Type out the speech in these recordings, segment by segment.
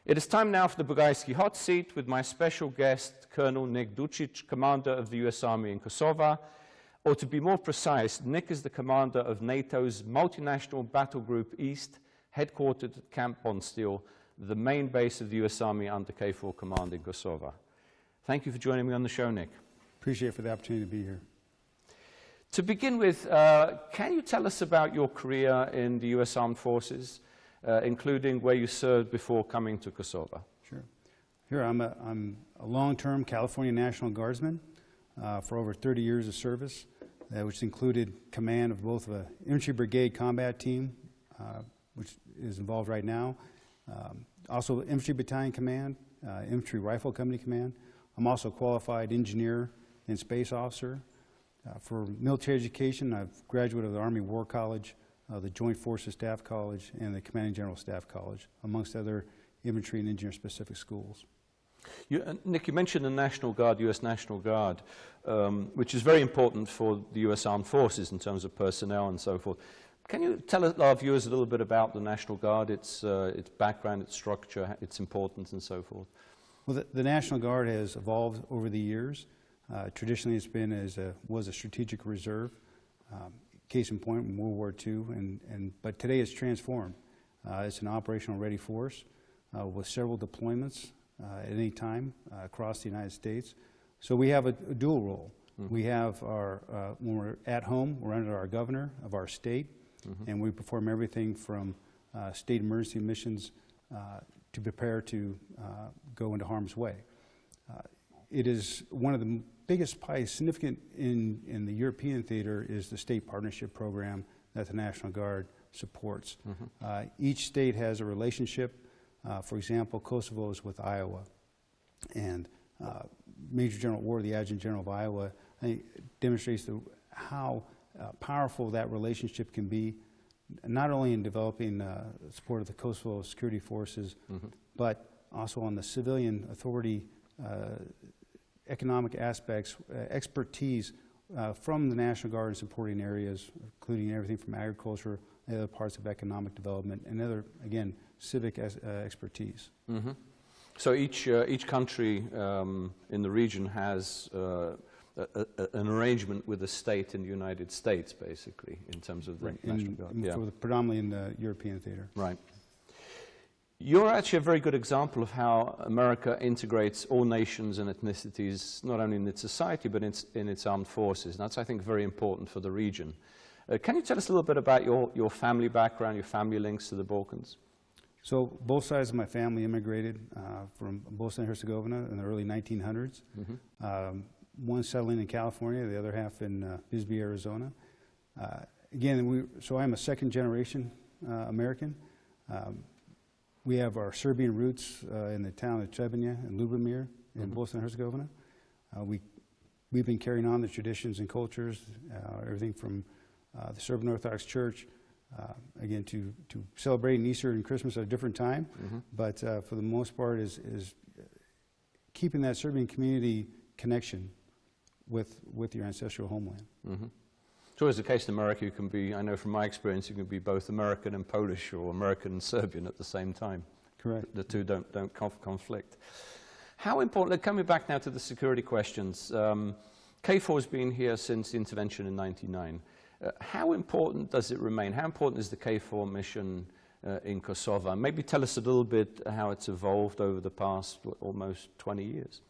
It is time now for the Bugajski hot seat with my special guest, Colonel Nick Ducich, commander of the U.S. Army in Kosovo. Or to be more precise, Nick is the commander of NATO's multinational battle group East, headquartered at Camp Bondsteel, the main base of the U.S. Army under KFOR command in Kosovo. Thank you for joining me on the show, Nick. Appreciate it for the opportunity to be here. To begin with, can you tell us about your career in the U.S. Armed Forces, including where you served before coming to Kosovo? Sure. Here, I'm a long-term California National Guardsman for over 30 years of service, which included command of both an infantry brigade combat team, which is involved right now, also infantry battalion command, infantry rifle company command. I'm also a qualified engineer and space officer. For military education, I've graduated of the Army War College, the Joint Forces Staff College, and the Commanding General Staff College, amongst other infantry and engineer-specific schools. Nick, you mentioned the National Guard, U.S. National Guard, which is very important for the U.S. Armed Forces in terms of personnel and so forth. Can you tell our viewers a little bit about the National Guard, its background, its structure, its importance, and so forth? Well, the National Guard has evolved over the years. Traditionally, it's been was a strategic reserve. Case in point, in World War II, but today it's transformed. It's an operational ready force with several deployments at any time across the United States. So we have a dual role. Mm-hmm. We have when we're at home, we're under our governor of our state, mm-hmm. and we perform everything from state emergency missions to prepare to go into harm's way. It is one of the biggest, probably significant in the European theater is the state partnership program that the National Guard supports. Mm-hmm. Each state has a relationship. For example, Kosovo is with Iowa, and Major General Ward, the Adjutant General of Iowa, I think demonstrates how powerful that relationship can be, not only in developing support of the Kosovo security forces, mm-hmm. but also on the civilian authority economic aspects, expertise from the National Guard in supporting areas, including everything from agriculture and other parts of economic development, and other, again, civic expertise. Mm-hmm. So each country in the region has an arrangement with a state in the United States, basically, in terms of the National Guard. Yeah. Predominantly in the European theater. Right. You're actually a very good example of how America integrates all nations and ethnicities, not only in its society, but in its armed forces. And that's, I think, very important for the region. Can you tell us a little bit about your family background, your family links to the Balkans? So both sides of my family immigrated from Bosnia and Herzegovina in the early 1900s. Mm-hmm. One settling in California, the other half in Bisbee, Arizona. So I'm a second-generation American. We have our Serbian roots in the town of Trebinje and Ljubomir in mm-hmm. Bosnia and Herzegovina. We've been carrying on the traditions and cultures, everything from the Serbian Orthodox Church, again, to celebrating Easter and Christmas at a different time, mm-hmm. but for the most part is keeping that Serbian community connection with your ancestral homeland. Mm-hmm. So as the case in America, you can be, I know from my experience, you can be both American and Polish or American and Serbian at the same time. Correct. The two don't conflict. How important, coming back now to the security questions, KFOR has been here since the intervention in '99. How important does it remain? How important is the KFOR mission in Kosovo? Maybe tell us a little bit how it's evolved over the past almost 20 years.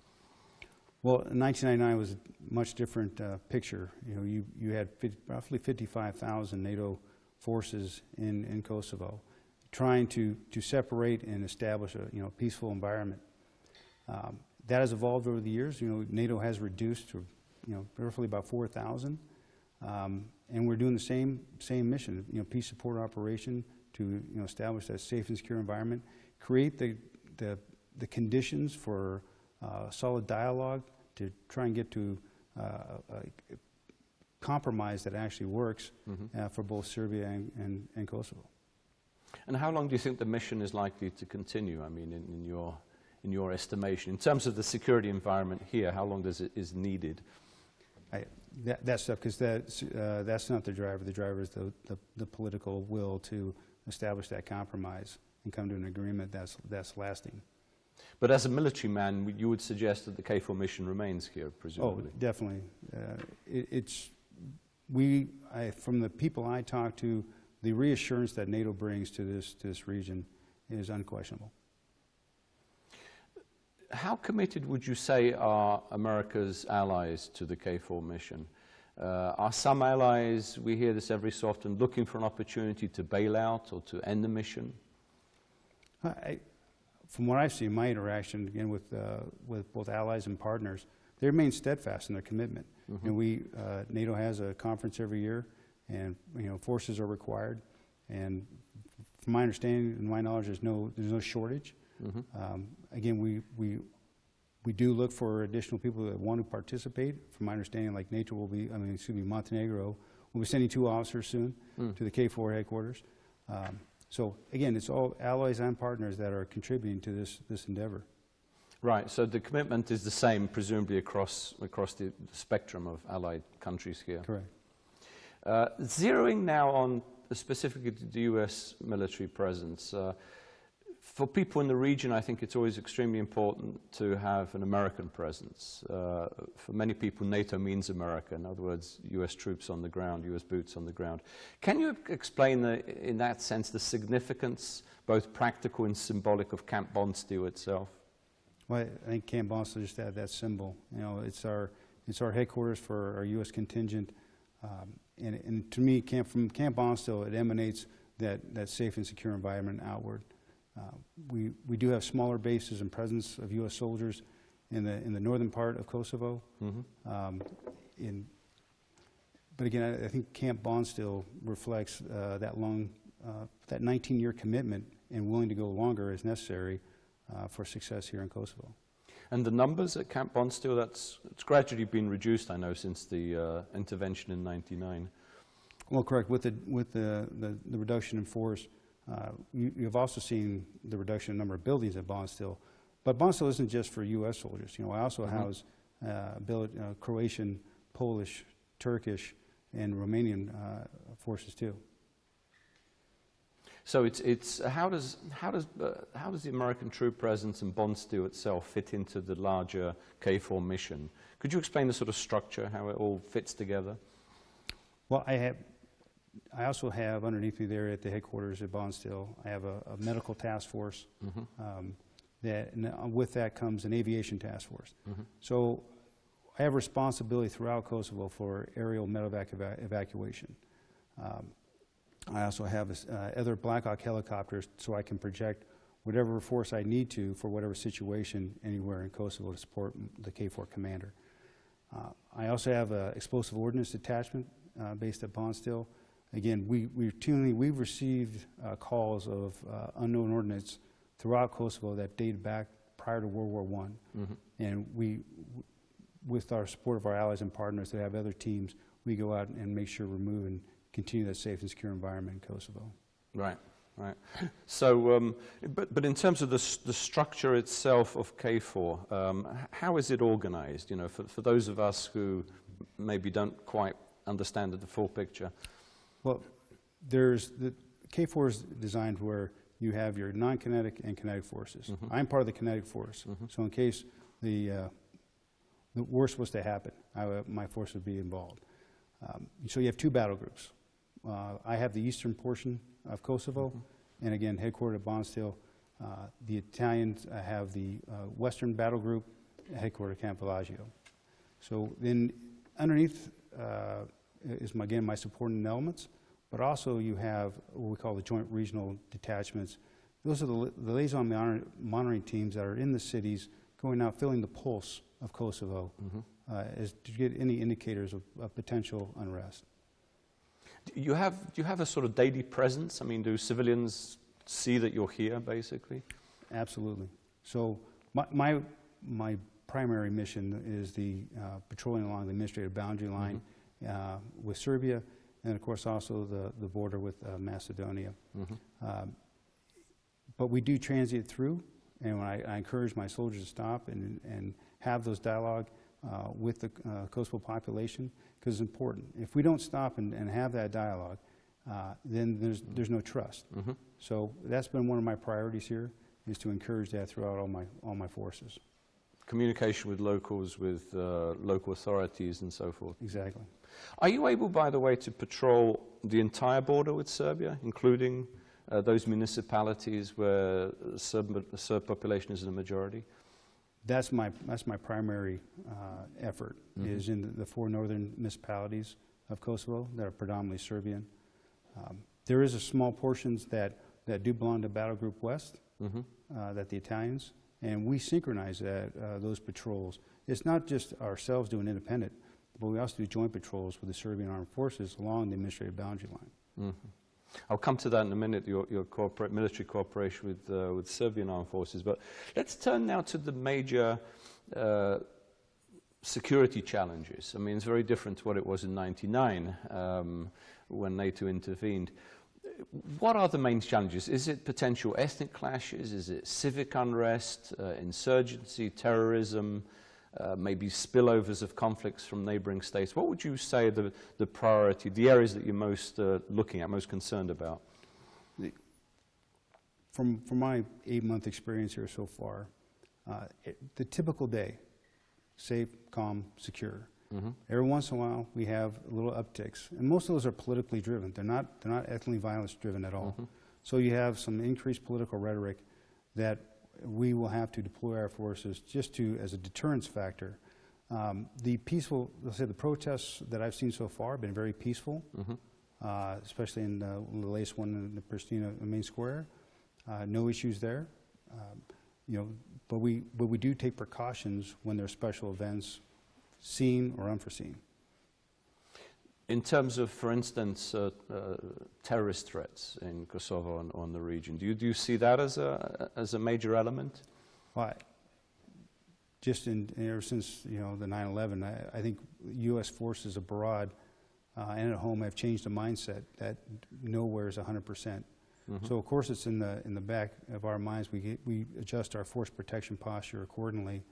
Well, 1999 was a much different picture. You know, you had roughly 55,000 NATO forces in Kosovo, trying to separate and establish a peaceful environment. That has evolved over the years. You know, NATO has reduced to roughly about 4,000, and we're doing the same mission. Peace support operation to establish that safe and secure environment, create the conditions for solid dialogue to try and get to a compromise that actually works mm-hmm. For both Serbia and Kosovo. And how long do you think the mission is likely to continue? I mean, in your estimation, in terms of the security environment here, how long is needed? That's tough because that's not the driver. The driver is the political will to establish that compromise. and come to an agreement that's lasting. But as a military man, you would suggest that the KFOR mission remains here, presumably? Oh, definitely. From the people I talk to, the reassurance that NATO brings to this region is unquestionable. How committed would you say are America's allies to the KFOR mission? Are some allies, we hear this every so often, looking for an opportunity to bail out or to end the mission? From what I've seen, my interaction again with both allies and partners, they remain steadfast in their commitment. Mm-hmm. And NATO has a conference every year, and forces are required. And from my understanding and my knowledge, there's no shortage. Mm-hmm. Again, we do look for additional people that want to participate. From my understanding, like NATO will be, Montenegro will be sending 2 officers soon to the KFOR headquarters. So again, it's all allies and partners that are contributing to this endeavor. Right, so the commitment is the same, presumably across the spectrum of allied countries here. Correct. Zeroing now on specifically the U.S. military presence, for people in the region, I think it's always extremely important to have an American presence. For many people, NATO means America. In other words, U.S. troops on the ground, U.S. boots on the ground. Can you explain, in that sense, the significance, both practical and symbolic, of Camp Bondsteel itself? Well, I think Camp Bondsteel just had that symbol. It's our headquarters for our U.S. contingent, and to me, from Camp Bondsteel, it emanates that safe and secure environment outward. We do have smaller bases and presence of U.S. soldiers in the northern part of Kosovo. Mm-hmm. But again, I think Camp Bondsteel reflects that 19-year commitment and willing to go longer as necessary for success here in Kosovo. And the numbers at Camp Bondsteel, it's gradually been reduced, I know, since the intervention in '99. Well, correct. With the reduction in force, you've also seen the reduction in number of buildings at Bondsteel. But Bondsteel isn't just for U.S. soldiers. I also house Croatian, Polish, Turkish, and Romanian forces too. So how does the American troop presence in Bondsteel itself fit into the larger KFOR mission? Could you explain the sort of structure, how it all fits together? Well, I also have underneath me there at the headquarters at Bondsteel, I have a medical task force. Mm-hmm. With that comes an aviation task force. Mm-hmm. So I have responsibility throughout Kosovo for aerial medevac evacuation. I also have other Black Hawk helicopters, so I can project whatever force I need to for whatever situation anywhere in Kosovo to support the KFOR commander. I also have an explosive ordnance detachment based at Bondsteel. Again, we've received calls of unknown ordnance throughout Kosovo that dated back prior to World War I. Mm-hmm. And with our support of our allies and partners that have other teams, we go out and make sure we're moving, continue that safe and secure environment in Kosovo. Right, right. So, but in terms of the structure itself of KFOR, how is it organized? For those of us who maybe don't quite understand the full picture. Well, the KFOR is designed where you have your non-kinetic and kinetic forces. Mm-hmm. I'm part of the kinetic force, mm-hmm. So in case the worst was to happen, my force would be involved. So you have 2 battle groups. I have the eastern portion of Kosovo, mm-hmm. and again, headquartered at Bondsteel. The Italians have the western battle group, headquartered at Camp Bellagio. So then underneath is, my supporting elements, but also you have what we call the joint regional detachments. Those are the liaison monitoring teams that are in the cities, going out, feeling the pulse of Kosovo, mm-hmm. As to get any indicators of potential unrest. Do you have a sort of daily presence? I mean, do civilians see that you're here, basically? Absolutely. So my primary mission is the patrolling along the administrative boundary line, mm-hmm. With Serbia, and of course also the border with Macedonia. Mm-hmm. But we do transit through, and I encourage my soldiers to stop and have those dialogue with the Kosovo population, because it's important. If we don't stop and have that dialogue, then there's no trust. So that's been one of my priorities here, is to encourage that throughout all my forces. Communication with locals, with local authorities and so forth. Exactly. Are you able, by the way, to patrol the entire border with Serbia, including those municipalities where the Serb population is in a majority? That's my primary effort, is in the 4 northern municipalities of Kosovo that are predominantly Serbian. There is a small portions that do belong to Battle Group West, that the Italians, and we synchronize those patrols. It's not just ourselves doing independent, but we also do joint patrols with the Serbian Armed Forces along the administrative boundary line. I'll come to that in a minute, your military cooperation with Serbian Armed Forces. But let's turn now to the major security challenges. I mean, it's very different to what it was in '99 when NATO intervened. What are the main challenges? Is it potential ethnic clashes? Is it civic unrest, insurgency, terrorism, maybe spillovers of conflicts from neighboring states? What would you say the priority, the areas that you're most looking at, most concerned about? From my 8-month experience here so far, the typical day, safe, calm, secure. Every once in a while, we have little upticks, and most of those are politically driven. They're not ethnically violence driven at all. So you have some increased political rhetoric that we will have to deploy our forces just as a deterrence factor. The peaceful, let's say the protests that I've seen so far have been very peaceful, especially in the latest one in the Pristina main square. No issues there. You know, but we do take precautions when there are special events, seen or unforeseen. In terms of, for instance, terrorist threats in Kosovo and on the region, do you see that as a major element? Well, just ever since the 9/11, I think U.S. forces abroad and at home have changed the mindset that nowhere is 100%. So of course it's in the back of our minds. We adjust our force protection posture accordingly.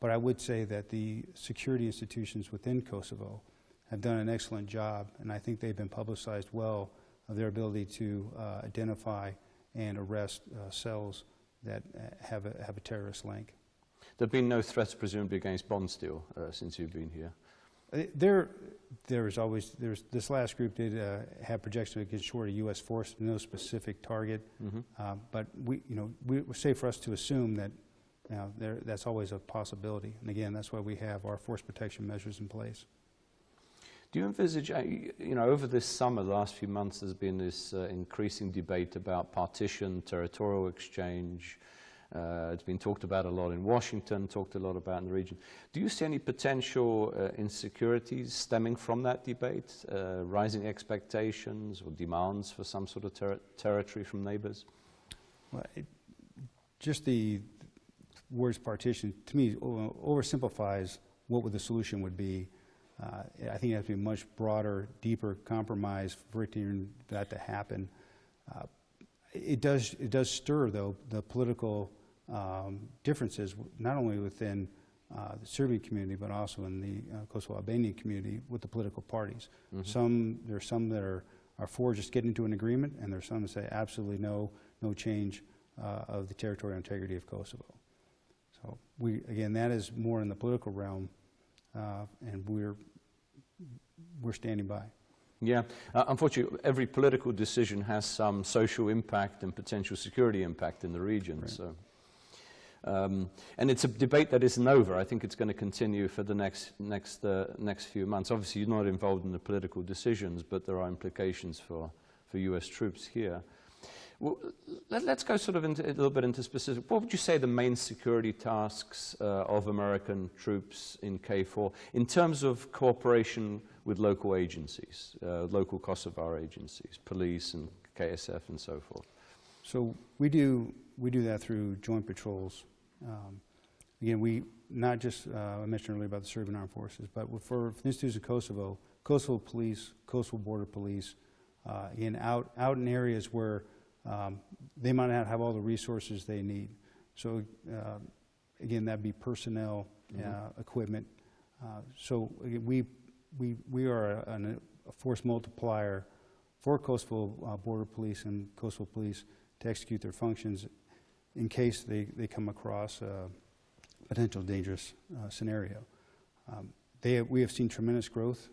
But I would say that the security institutions within Kosovo have done an excellent job, and I think they've been publicized well of their ability to identify and arrest cells that have a terrorist link. There have been no threats, presumably, against bond steel since you've been here? This last group did have projection against short of U.S. force, no specific target, but it's safe for us to assume that that's always a possibility. And again, that's why we have our force protection measures in place. Do you envisage, over this summer, the last few months, there's been this increasing debate about partition, territorial exchange. It's been talked about a lot in Washington, talked a lot about in the region. Do you see any potential insecurities stemming from that debate, rising expectations or demands for some sort of territory from neighbors? Well, just the words partition, to me, oversimplifies what the solution would be. I think it has to be a much broader, deeper compromise for that to happen. It does stir, though, the political differences, not only within the Serbian community, but also in the Kosovo-Albanian community with the political parties. There are some that are for just getting to an agreement, and there are some that say absolutely no change of the territorial integrity of Kosovo. So again, that is more in the political realm, and we're standing by. Yeah, unfortunately, every political decision has some social impact and potential security impact in the region. Right. So, and it's a debate that isn't over. I think it's going to continue for the next few months. Obviously, you're not involved in the political decisions, but there are implications for U.S. troops here. Well, let's go sort of a little bit into specific. What would you say the main security tasks of American troops in KFOR in terms of cooperation with local agencies, local Kosovar agencies, police and KSF and so forth? So we do that through joint patrols. Again, we not just I mentioned earlier about the Serbian Armed Forces, but for the Institutes of Kosovo, Kosovo Police, Kosovo Border Police, again out in areas where they might not have all the resources they need. So again, that'd be personnel, equipment. So again, we are a force multiplier for Kosovo border police and Kosovo police to execute their functions in case they come across a potential dangerous scenario. We have seen tremendous growth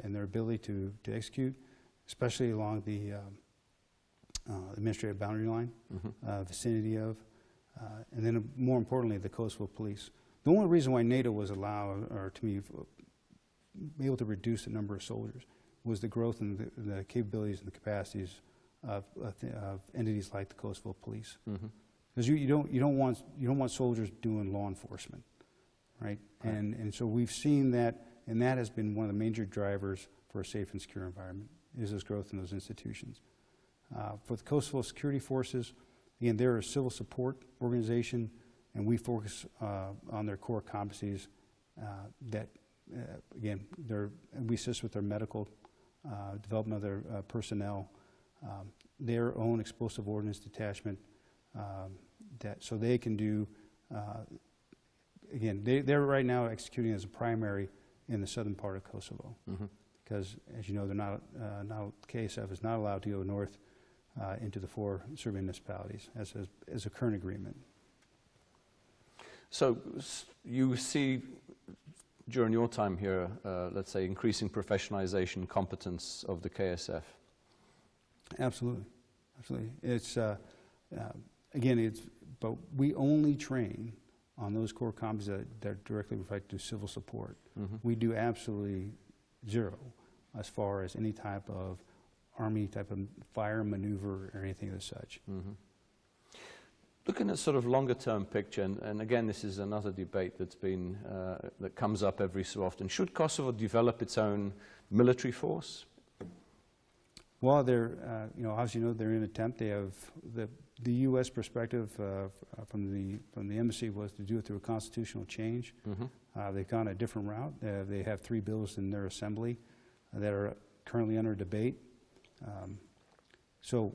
in their ability to execute, especially along the administrative boundary line, vicinity of, and then more importantly, the Kosovo police. The only reason why NATO was allowed, or to me, be able to reduce the number of soldiers, was the growth in the capabilities and the capacities of entities like the Kosovo police. Because you don't want soldiers doing law enforcement, right? And so we've seen that, and that has been one of the major drivers for a safe and secure environment, is this growth in those institutions. For the Kosovo security forces, again, they're a civil support organization, and we focus on their core competencies that, again, we assist with their medical development of their personnel, their own explosive ordnance detachment, so they can do, again, they're right now executing as a primary in the southern part of Kosovo. Because, as you know, they're not, KSF is not allowed to go north into the 4 Serbian municipalities as a current agreement. So you see, during your time here, let's say, increasing professionalization, competence of the KSF? Absolutely, absolutely. It's again, but we only train on those core competencies that directly reflect to civil support. We do absolutely zero as far as any type of Army type of fire maneuver or anything of such. Looking at sort of longer term picture, and again, this is another debate that's been, that comes up every so often. Should Kosovo develop its own military force? Well, they're, as you know, they're in an attempt. They have the U.S. perspective from the embassy was to do it through a constitutional change. They've gone a different route. They have 3 bills in their assembly that are currently under debate. So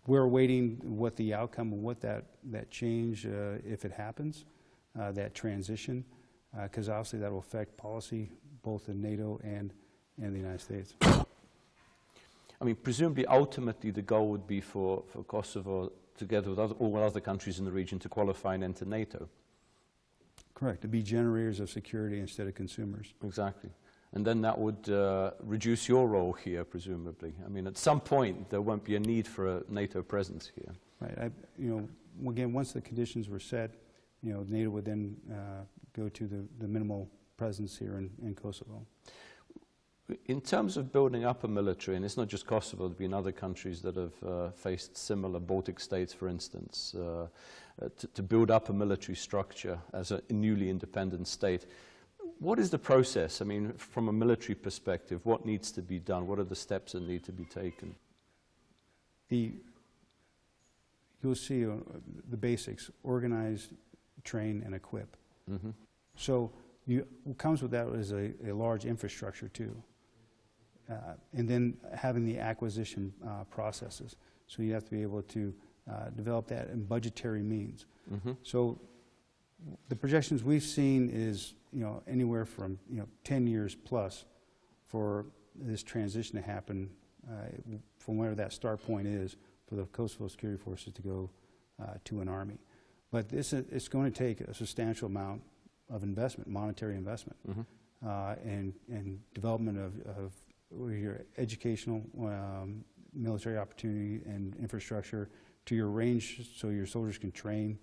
we're awaiting what the outcome of what that change, if it happens, that transition, because obviously that will affect policy both in NATO and the United States. I mean, presumably, ultimately, the goal would be for Kosovo, together with all other countries in the region, to qualify and enter NATO. Correct, to be generators of security instead of consumers. Exactly. And then that would reduce your role here, presumably. I mean, at some point, there won't be a need for a NATO presence here. Right. Again, once the conditions were set, NATO would then go to the minimal presence here in Kosovo. In terms of building up a military, and it's not just Kosovo, there have been other countries that have faced similar, Baltic states, for instance, to build up a military structure as a newly independent state. What is the process? I mean, from a military perspective, what needs to be done? What are the steps that need to be taken? You'll see the basics: organize, train, and equip. So what comes with that is a large infrastructure too. And then having the acquisition processes. So you have to be able to develop that in budgetary means. So the projections we've seen is anywhere from 10 years plus for this transition to happen from where that start point is for the Kosovo security forces to go to an army. But it's going to take a substantial amount of investment, monetary investment, and development of your educational military opportunity and infrastructure to your range so your soldiers can train.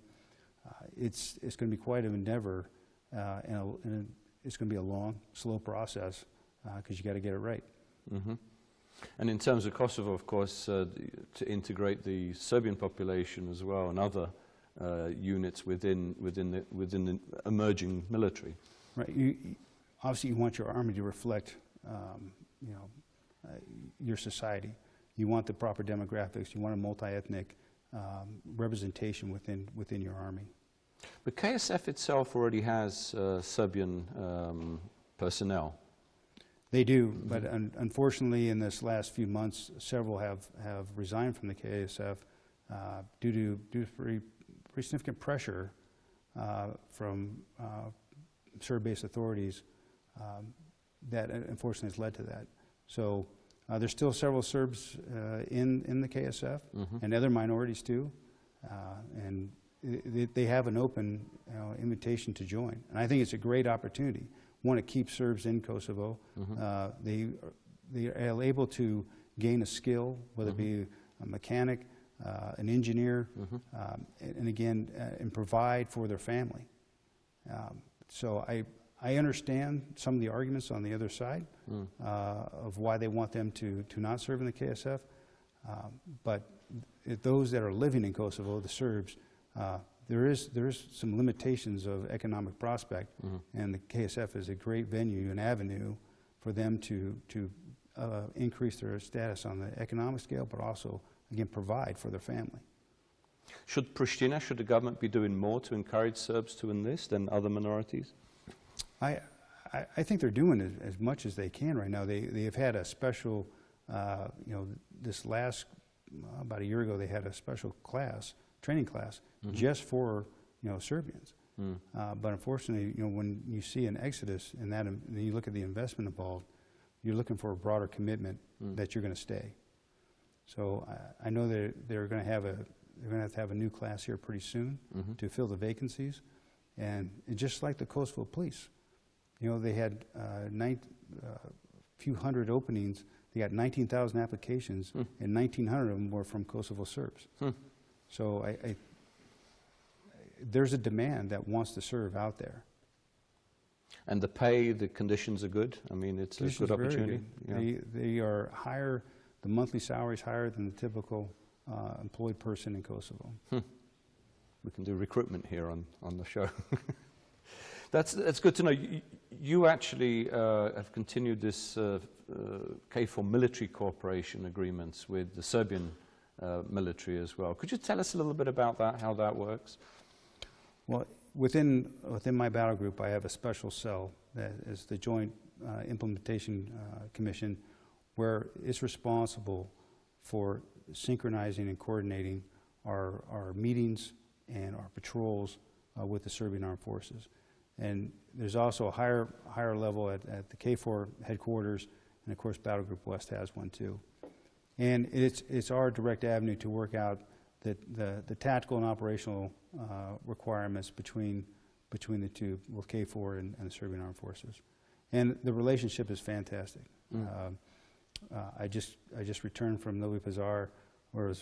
It's going to be quite an endeavor, and it's going to be a long, slow process because you got to get it right. And in terms of Kosovo, of course, to integrate the Serbian population as well and other units within the emerging military. Right. Obviously, you want your army to reflect, your society. You want the proper demographics. You want a multi-ethnic representation within your army. But KSF itself already has Serbian personnel. They do, but unfortunately, in this last few months, several have resigned from the KSF due to pretty significant pressure from Serb-based authorities that unfortunately has led to that. So There's still several Serbs in the KSF, and other minorities too, and they have an open invitation to join. And I think it's a great opportunity. One, to keep Serbs in Kosovo. They are able to gain a skill, whether it be a mechanic, an engineer, and again, and provide for their family. So I understand some of the arguments on the other side of why they want them to not serve in the KSF, but those that are living in Kosovo, the Serbs, there is some limitations of economic prospect, and the KSF is a great venue, an avenue for them to increase their status on the economic scale, but also, again, provide for their family. Should Pristina, should the government be doing more to encourage Serbs to enlist than other minorities? I think they're doing as much as they can right now. They have had a special, this last, about a year ago, they had a special class, training class, just for, Serbians. But unfortunately, when you see an exodus in that, and you look at the investment involved, you're looking for a broader commitment that you're going to stay. So I know they're going to have to have a new class here pretty soon to fill the vacancies, and just like the Kosovo police, they had a few hundred openings. They got 19,000 applications, and 1,900 of them were from Kosovo Serbs. So there's a demand that wants to serve out there. And the pay, the conditions are good? I mean, it's a good opportunity? Good. Yeah. They are higher, the monthly salary is higher than the typical employed person in Kosovo. We can do recruitment here on the show. That's good to know. You actually have continued this KFOR military cooperation agreements with the Serbian military as well. Could you tell us a little bit about that, how that works? Well, within my battle group, I have a special cell that is the Joint Implementation Commission, where it's responsible for synchronizing and coordinating our meetings and our patrols with the Serbian Armed Forces. And there's also a higher level at the KFOR headquarters, and of course Battle Group West has one too. And it's our direct avenue to work out the tactical and operational requirements between the two, with KFOR and the Serbian Armed Forces. And the relationship is fantastic. I just returned from Novi Pazar, where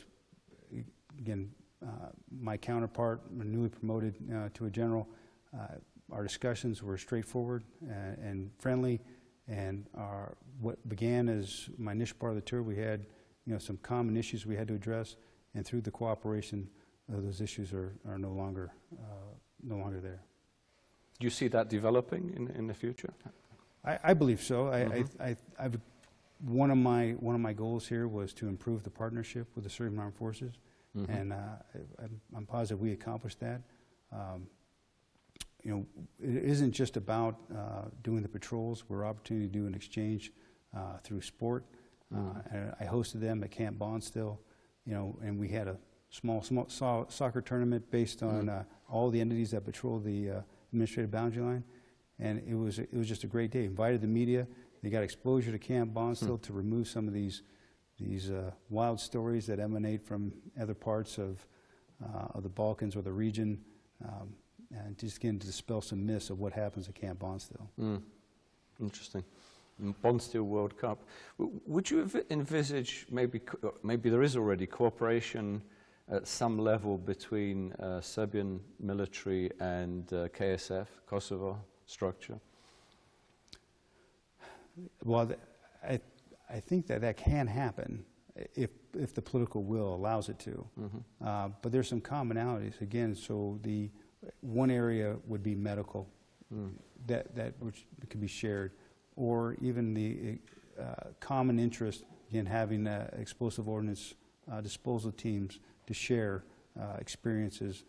again, my counterpart, newly promoted to a general. Our discussions were straightforward and friendly, and what began as my initial part of the tour, we had some common issues we had to address, and through the cooperation, those issues are no longer there. Do you see that developing in the future? I believe so. One of my goals here was to improve the partnership with the Serbian Armed Forces, and I'm positive we accomplished that. It isn't just about doing the patrols. We're opportunity to do an exchange through sport. And I hosted them at Camp Bondstill, and we had a small soccer tournament based on all the entities that patrol the administrative boundary line, and it was just a great day. Invited the media. They got exposure to Camp Bondstill to remove some of these wild stories that emanate from other parts of the Balkans or the region, and just again to dispel some myths of what happens at Camp Bondstill. Interesting. Bondstill World Cup. Would you envisage maybe there is already cooperation at some level between Serbian military and KSF, Kosovo structure? Well, I think that can happen if the political will allows it to. But there's some commonalities again. So the one area would be medical, that which could be shared, or even the common interest in having explosive ordnance disposal teams to share experiences.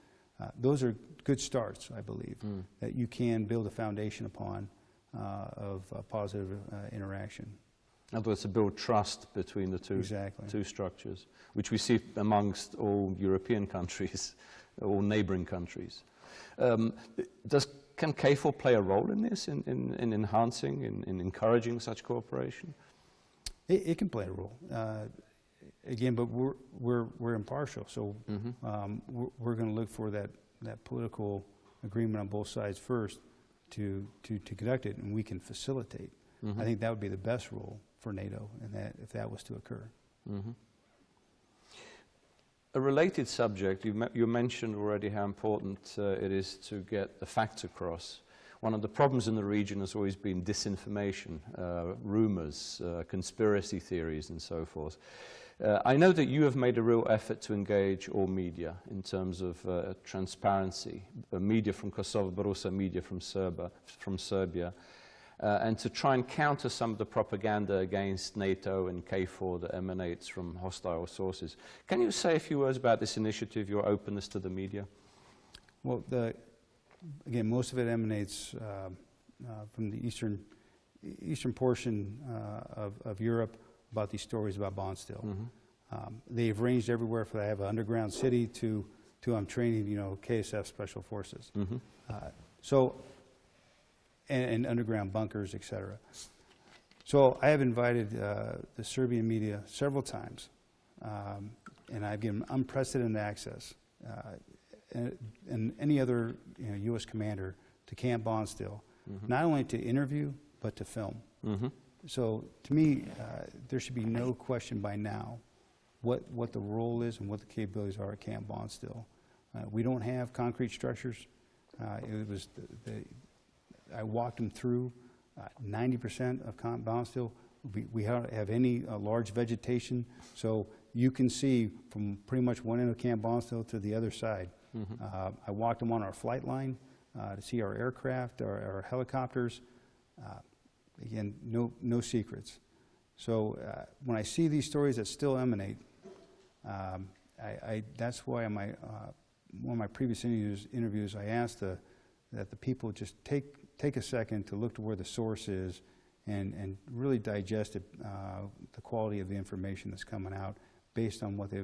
Those are good starts, I believe, that you can build a foundation upon of positive interaction. In other words, to build trust between the two structures, which we see amongst all European countries, all neighboring countries. Can KFOR play a role in this, in enhancing, in encouraging such cooperation? It can play a role. Again, but we're impartial, so we're going to look for that political agreement on both sides first to conduct it, and we can facilitate. I think that would be the best role for NATO, and that if that was to occur. A related subject, you mentioned already how important it is to get the facts across. One of the problems in the region has always been disinformation, rumors, conspiracy theories, and so forth. I know that you have made a real effort to engage all media in terms of transparency, media from Kosovo, but also media from Serbia, and to try and counter some of the propaganda against NATO and KFOR that emanates from hostile sources. Can you say a few words about this initiative, your openness to the media? Well, again, most of it emanates from the eastern portion of Europe about these stories about Bondstill. They've ranged everywhere from I have an underground city to I'm training, KSF Special Forces. And underground bunkers, etc. So I have invited the Serbian media several times, and I've given unprecedented access, and any other U.S. commander to Camp Bondstill, not only to interview, but to film. So to me, there should be no question by now what the role is and what the capabilities are at Camp Bondstill. We don't have concrete structures. It was I walked them through 90% of Camp Bondstill. We have any large vegetation, so you can see from pretty much one end of Camp Bondstill to the other side. I walked them on our flight line to see our aircraft, our helicopters. Again, no secrets. So when I see these stories that still emanate, that's why in one of my previous interviews I asked that the people just take a second to look to where the source is and really digest it, the quality of the information that's coming out based on what they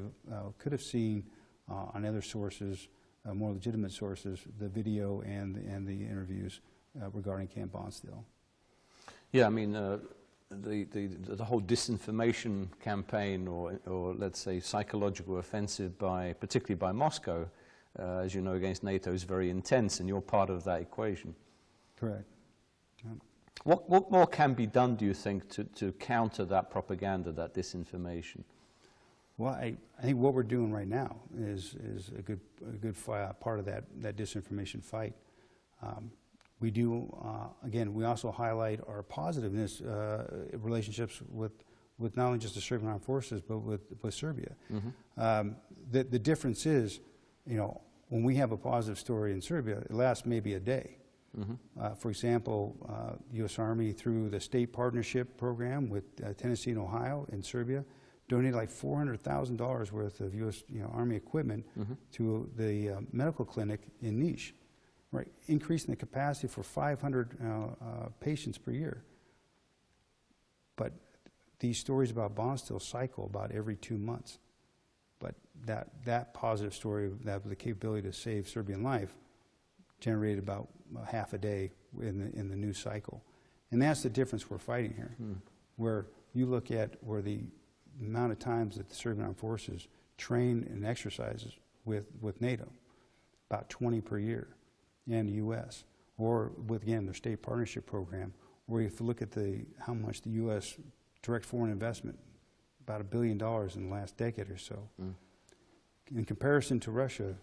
could have seen on other sources, more legitimate sources, the video and the interviews regarding Camp Bondstill. Yeah, I mean, the whole disinformation campaign, or let's say psychological offensive particularly by Moscow, as you know, against NATO is very intense, and you're part of that equation. Correct. Yeah. What more can be done, do you think, to counter that propaganda, that disinformation? Well, I think what we're doing right now is a good part of that disinformation fight. We do, again, we also highlight our positiveness relationships with not only just the Serbian Armed Forces, but with Serbia. The difference is, when we have a positive story in Serbia, it lasts maybe a day. For example, U.S. Army, through the State Partnership Program with Tennessee and Ohio in Serbia, donated like $400,000 worth of U.S. Army equipment to the medical clinic in Niš. Right, increasing the capacity for 500 patients per year. But these stories about Bondstill cycle about every 2 months. But that positive story, that the capability to save Serbian life, generated about half a day in the new cycle. And that's the difference we're fighting here. Where you look at where the amount of times that the Serbian Armed Forces train and exercises with NATO, about 20 per year. And the U.S., or with, again, their State Partnership Program, where if you look at how much the U.S. direct foreign investment, about $1 billion in the last decade or so. In comparison to Russia,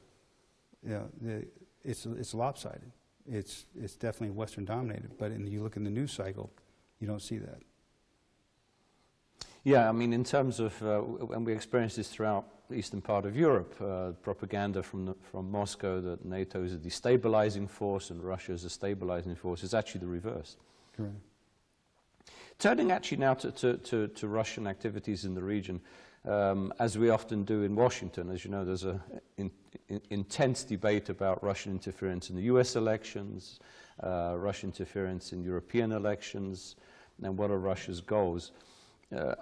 it's lopsided. It's definitely Western dominated, but you look in the news cycle, you don't see that. Yeah, I mean, in terms of, and we experience this throughout the eastern part of Europe, propaganda from Moscow that NATO is a destabilizing force and Russia is a stabilizing force, is actually the reverse. Correct. Turning actually now to Russian activities in the region, as we often do in Washington, as you know, there's an intense debate about Russian interference in the US elections, Russian interference in European elections, and what are Russia's goals.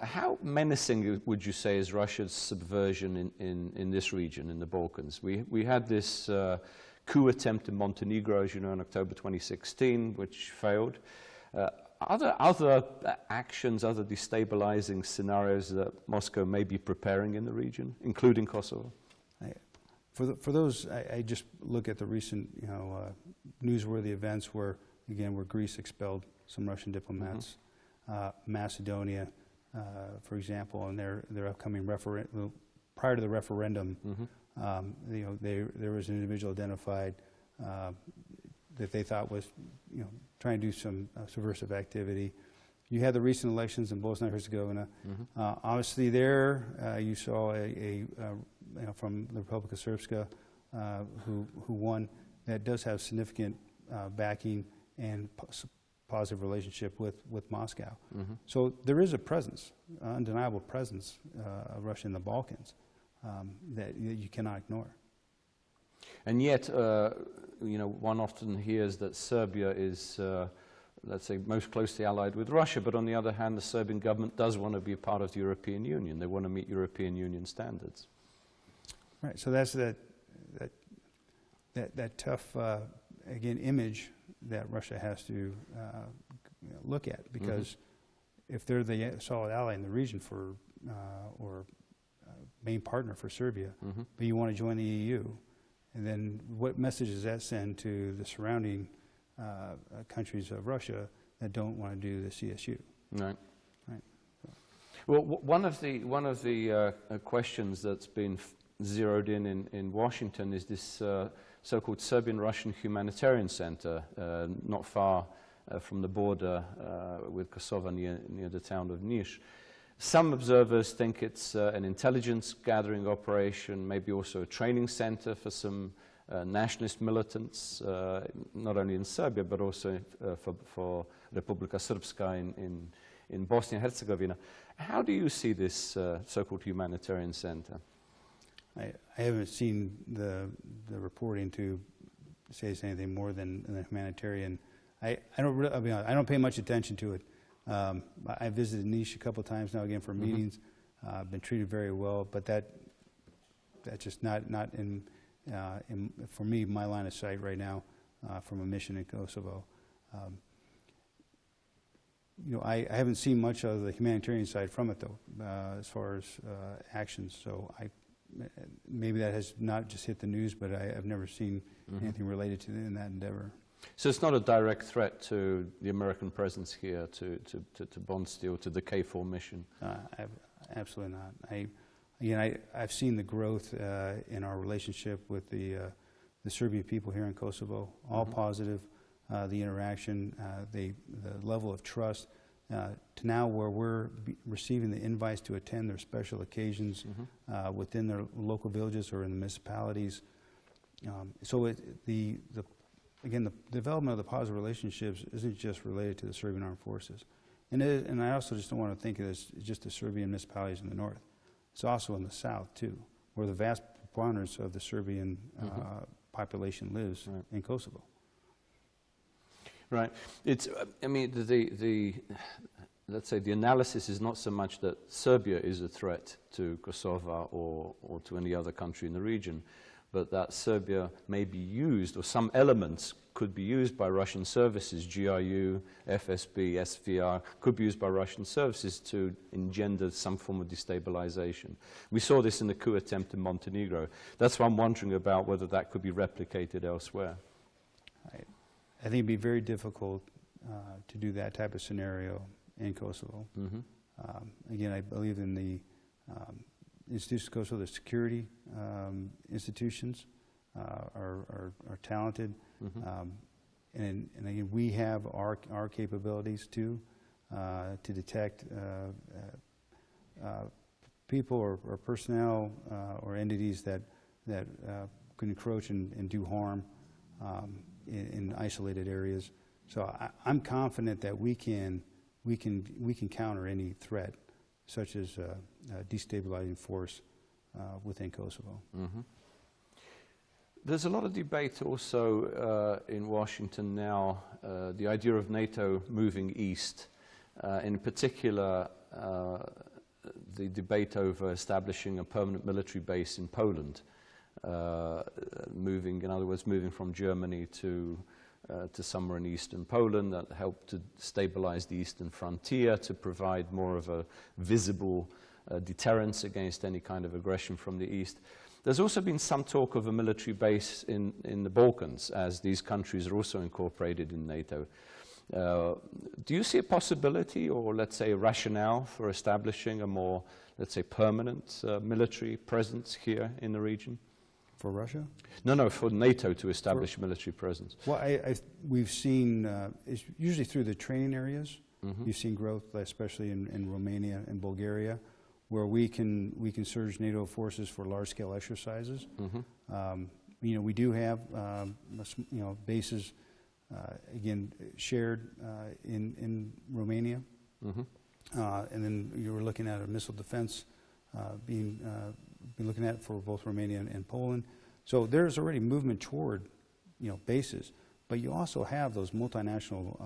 How menacing would you say is Russia's subversion in this region, in the Balkans? We had this coup attempt in Montenegro, as you know, in October 2016, which failed. Are there other actions, other destabilizing scenarios that Moscow may be preparing in the region, including Kosovo? For those, I just look at the recent, newsworthy events where Greece expelled some Russian diplomats, Macedonia, for example, and their upcoming referendum. Prior to the referendum, there was an individual identified that they thought was, trying to do some subversive activity. You had the recent elections in Bosnia and Herzegovina. Obviously, there you saw from the Republika Srpska who won. That does have significant backing and positive relationship with Moscow. So there is a presence, undeniable presence of Russia in the Balkans that you cannot ignore. And yet, one often hears that Serbia is, let's say, most closely allied with Russia, but on the other hand, the Serbian government does want to be a part of the European Union. They want to meet European Union standards. Right, so that's that tough, again, image that Russia has to look at, because if they're the solid ally in the region for, or main partner for Serbia, but you want to join the EU, and then what message does that send to the surrounding countries of Russia that don't want to do the CSU? Right. Right. Well, one of the questions that's been zeroed in Washington is this so-called Serbian-Russian Humanitarian Center, not far from the border with Kosovo, near the town of Niš. Some observers think it's an intelligence gathering operation, maybe also a training center for some nationalist militants, not only in Serbia, but also for Republika Srpska in Bosnia and Herzegovina. How do you see this so-called humanitarian center? I haven't seen the reporting to say it's anything more than the humanitarian. I'll be honest, I don't pay much attention to it. I visited Niš a couple of times now, again, for meetings. I've been treated very well, but that's just not in for me, my line of sight right now from a mission in Kosovo. I haven't seen much of the humanitarian side from it, though, as far as actions. So maybe that has not just hit the news, but I've never seen anything related to in that endeavor. So it's not a direct threat to the American presence here, to Bond-Steel, to the KFOR mission? Absolutely not. I've seen the growth in our relationship with the Serbian people here in Kosovo, all positive. The interaction, the level of trust, to now where we're receiving the invites to attend their special occasions within their local villages or in the municipalities. So the development of the positive relationships isn't just related to the Serbian armed forces. And I also just don't want to think of it as just the Serbian municipalities in the north. It's also in the south, too, where the vast preponderance of the Serbian population lives in Kosovo. Right. It's, let's say the analysis is not so much that Serbia is a threat to Kosovo or to any other country in the region, but that Serbia may be used, or some elements could be used by Russian services, GRU, FSB, SVR, could be used by Russian services to engender some form of destabilization. We saw this in the coup attempt in Montenegro. That's why I'm wondering about whether that could be replicated elsewhere. I think it'd be very difficult to do that type of scenario in Kosovo. Again, I believe in the institutions of Kosovo, the security institutions are talented. And again, we have our capabilities too to detect people or personnel or entities that can encroach and do harm in isolated areas. So I'm confident that we can counter any threat, such as a destabilizing force within Kosovo. There's a lot of debate also in Washington now, the idea of NATO moving east, in particular the debate over establishing a permanent military base in Poland, in other words, moving from Germany to to somewhere in eastern Poland that helped to stabilize the eastern frontier, to provide more of a visible deterrence against any kind of aggression from the east. There's also been some talk of a military base in the Balkans, as these countries are also incorporated in NATO. Do you see a possibility, or let's say a rationale, for establishing a more, let's say, permanent military presence here in the region? For Russia? No, for NATO to establish a military presence. Well, we've seen, it's usually through the training areas. Mm-hmm. You've seen growth, especially in Romania and Bulgaria, where we can surge NATO forces for large-scale exercises. Mm-hmm. We do have bases again shared in Romania, mm-hmm. And then you were looking at a missile defense being looking at for both Romania and Poland. So there's already movement toward bases, but you also have those multinational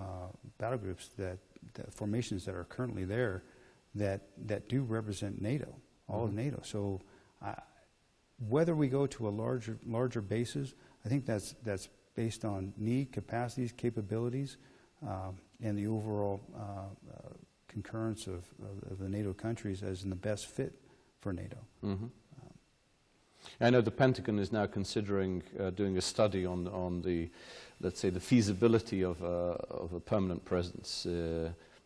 battle groups that formations that are currently there that do represent NATO, all mm-hmm. of NATO. So whether we go to a larger bases, I think that's based on need, capacities, capabilities, and the overall concurrence of the NATO countries as in the best fit for NATO. Mm-hmm. I know the Pentagon is now considering doing a study on the, let's say, the feasibility of a permanent presence,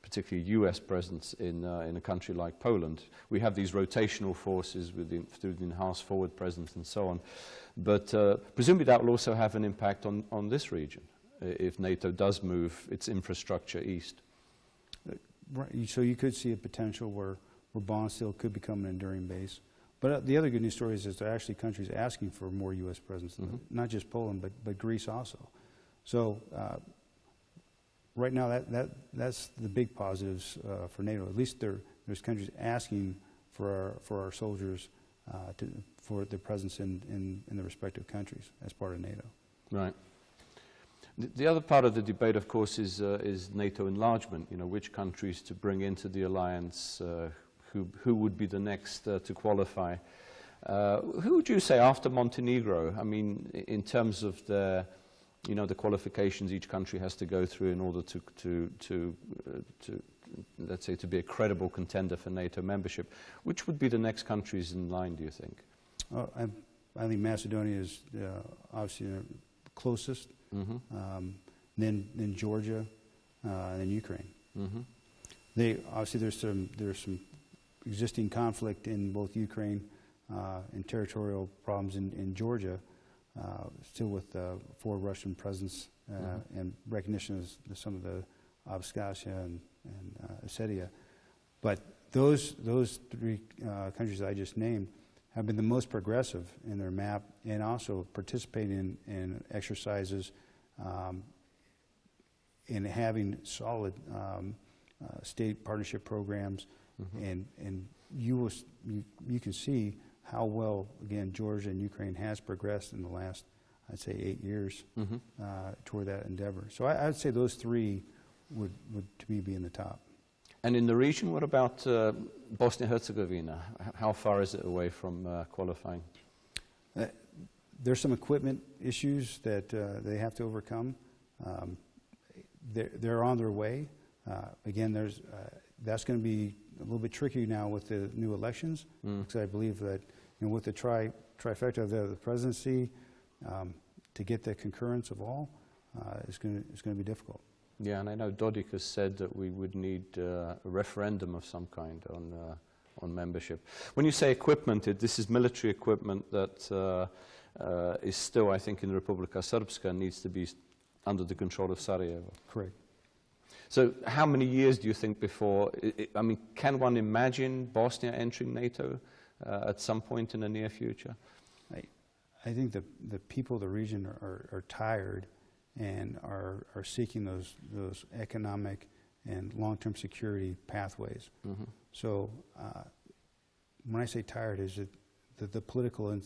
particularly U.S. presence in a country like Poland. We have these rotational forces through the enhanced forward presence and so on. But presumably that will also have an impact on this region if NATO does move its infrastructure east. Right. So you could see a potential where Bondsteel could become an enduring base. But the other good news story is there are actually countries asking for more U.S. presence, mm-hmm. not just Poland, but Greece also. So right now, that's the big positives for NATO. At least there's countries asking for our soldiers for their presence in the respective countries as part of NATO. Right. The other part of the debate, of course, is NATO enlargement. Which countries to bring into the alliance, who would be the next to qualify. Who would you say after Montenegro? I mean, in terms of the qualifications each country has to go through in order to let's say, to be a credible contender for NATO membership. Which would be the next countries in line, do you think? I think Macedonia is obviously the closest. Mm-hmm. Then Georgia, and then Ukraine. Mm-hmm. Obviously there's some existing conflict in both Ukraine and territorial problems in Georgia, still with forward Russian presence mm-hmm. and recognition of some of the Abkhazia and Ossetia. But those three countries I just named have been the most progressive in their map and also participating in exercises in having solid state partnership programs. Mm-hmm. And you can see how well, again, Georgia and Ukraine has progressed in the last, I'd say, 8 years mm-hmm. Toward that endeavor. So I would say those three would to me be in the top. And in the region, what about Bosnia-Herzegovina? How far is it away from qualifying? There's some equipment issues that they have to overcome. They're on their way. Again, that's going to be a little bit tricky now with the new elections, because I believe that with the trifecta of the presidency, to get the concurrence of all is going to be difficult. Yeah, and I know Ducich has said that we would need a referendum of some kind on membership. When you say equipment, this is military equipment that is still, I think, in the Republika Srpska, needs to be under the control of Sarajevo. Correct. So how many years do you think before, I mean, can one imagine Bosnia entering NATO at some point in the near future? I think the people of the region are tired and are seeking those economic and long-term security pathways. Mm-hmm. So when I say tired, is it the political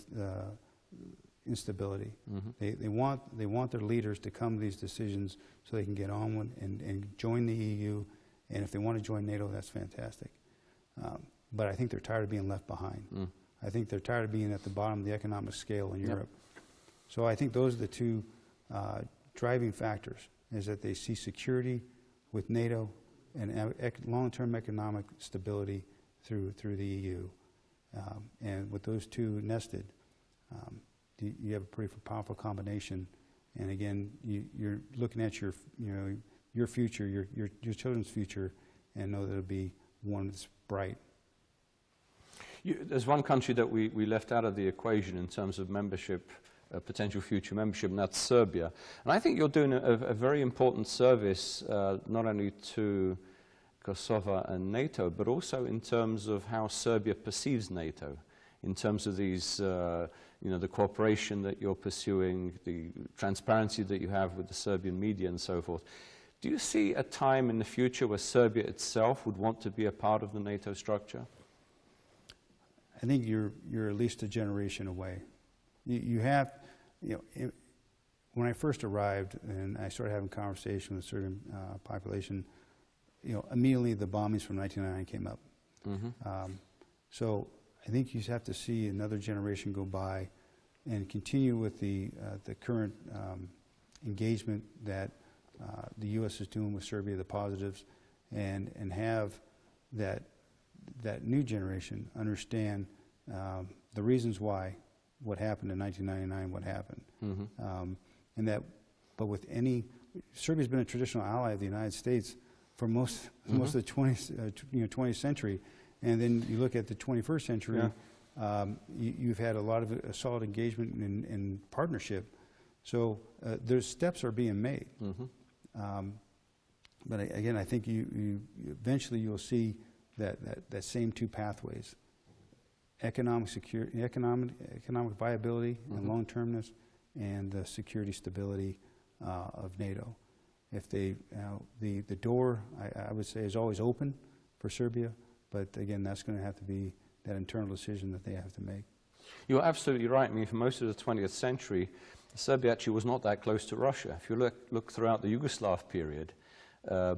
instability. Mm-hmm. They want their leaders to come to these decisions so they can get on with and join the EU, and if they want to join NATO, that's fantastic. But I think they're tired of being left behind. Mm. I think they're tired of being at the bottom of the economic scale in Europe. So I think those are the two driving factors is that they see security with NATO and long-term economic stability through the EU. And with those two nested, you have a pretty powerful combination. And again, you're looking at your future, your children's future, and know that it'll be one that's bright. There's one country that we left out of the equation in terms of membership, potential future membership, and that's Serbia. And I think you're doing a very important service, not only to Kosovo and NATO, but also in terms of how Serbia perceives NATO, in terms of these, the cooperation that you're pursuing, the transparency that you have with the Serbian media and so forth. Do you see a time in the future where Serbia itself would want to be a part of the NATO structure? I think you're at least a generation away. You have, when I first arrived and I started having conversation with the Serbian population, immediately the bombings from 1999 came up. Mm-hmm. So I think you have to see another generation go by and continue with the current engagement that the U.S. is doing with Serbia, the positives, and have that new generation understand the reasons why what happened in 1999, what happened. Mm-hmm. And that, but with Serbia's been a traditional ally of the United States for most of the 20th century, and then you look at the 21st century, you've had a lot of solid engagement and partnership. So there's steps are being made. Mm-hmm. But again, I think you eventually you'll see that same two pathways: economic security, economic viability, mm-hmm. and long-termness, and the security stability of NATO. If the door, I would say, is always open for Serbia, but again, that's going to have to be that internal decision that they have to make. You're absolutely right. I mean, for most of the 20th century, Serbia actually was not that close to Russia. If you look throughout the Yugoslav period,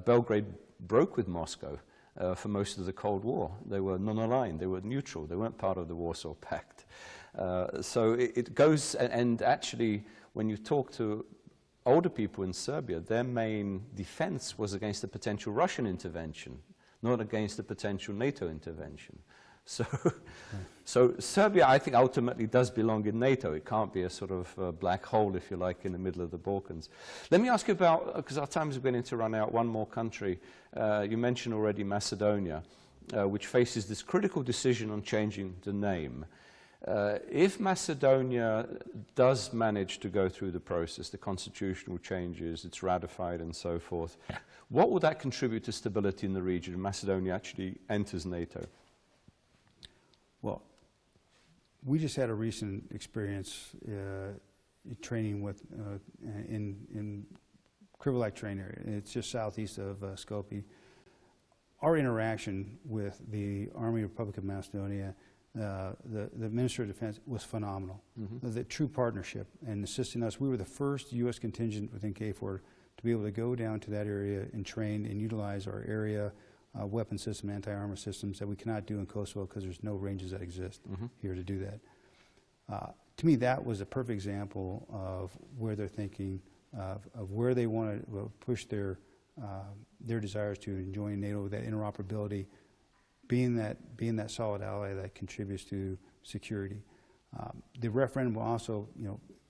Belgrade broke with Moscow for most of the Cold War. They were non-aligned. They were neutral. They weren't part of the Warsaw Pact. So it goes, and actually, when you talk to older people in Serbia, their main defense was against the potential Russian intervention, not against the potential NATO intervention. So, so Serbia, I think, ultimately does belong in NATO. It can't be a sort of black hole, if you like, in the middle of the Balkans. Let me ask you about, because our time is beginning to run out, one more country. You mentioned already Macedonia, which faces this critical decision on changing the name. If Macedonia does manage to go through the process, the constitutional changes, it's ratified and so forth, what would that contribute to stability in the region if Macedonia actually enters NATO? Well, we just had a recent experience training with in Krivolak train area. It's just southeast of Skopje. Our interaction with the Army Republic of Macedonia, the Minister of Defense, was phenomenal. Mm-hmm. The true partnership and assisting us. We were the first U.S. contingent within KFOR to be able to go down to that area and train and utilize our area weapon system, anti-armor systems that we cannot do in Kosovo because there's no ranges that exist mm-hmm. here to do that. To me, that was a perfect example of where they're thinking of where they want to push their desires to join NATO, that interoperability, being that solid ally that contributes to security. The referendum will also,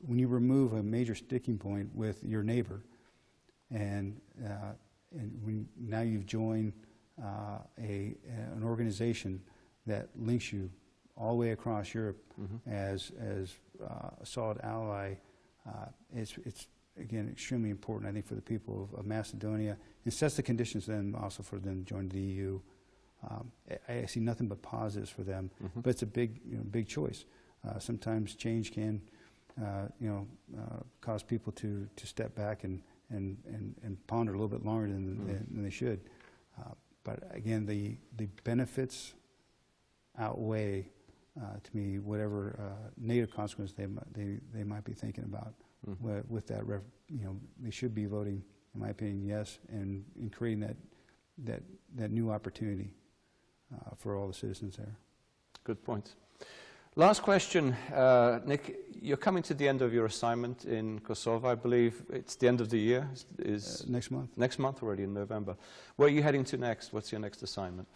when you remove a major sticking point with your neighbor, and now you've joined an organization that links you all the way across Europe mm-hmm. as a solid ally, it's again extremely important, I think, for the people of Macedonia. It sets the conditions then also for them to join the EU. I see nothing but positives for them, mm-hmm. but it's a big choice. Sometimes change can cause people to step back and ponder a little bit longer than they should. But again, the benefits outweigh, to me, whatever negative consequences they might be thinking about. Mm-hmm. With that, they should be voting, in my opinion, yes, and in creating that new opportunity for all the citizens there. Good point. Last question, Nick. You're coming to the end of your assignment in Kosovo. I believe it's the end of the year. Next month. Next month already, in November. Where are you heading to next? What's your next assignment?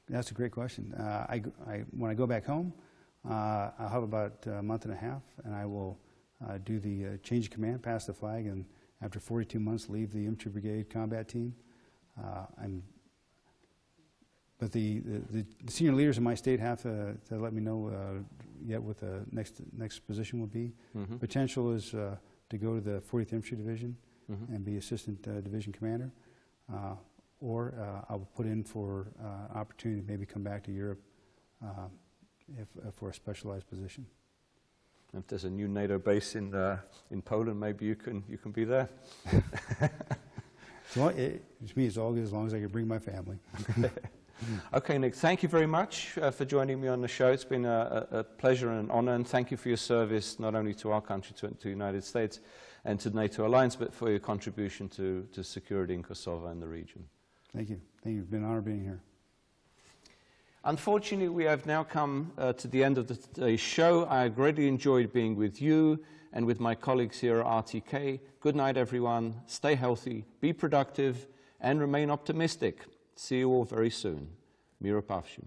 That's a great question. When I go back home, I'll have about a month and a half, and I will do the change of command, pass the flag, and after 42 months, leave the infantry brigade combat team. But the senior leaders in my state have to let me know yet what the next position will be. Mm-hmm. Potential is to go to the 40th Infantry Division mm-hmm. and be assistant division commander, or I will put in for opportunity to maybe come back to Europe for a specialized position. If there's a new NATO base in Poland, maybe you can be there. So to me, it's all good as long as I can bring my family. Okay, Nick, thank you very much for joining me on the show. It's been a pleasure and an honor, and thank you for your service, not only to our country, to the United States and to the NATO alliance, but for your contribution to security in Kosovo and the region. Thank you. Thank you. It's been an honor being here. Unfortunately, we have now come to the end of today's show. I greatly enjoyed being with you and with my colleagues here at RTK. Good night, everyone. Stay healthy, be productive, and remain optimistic. See you all very soon. Mira Pavshu.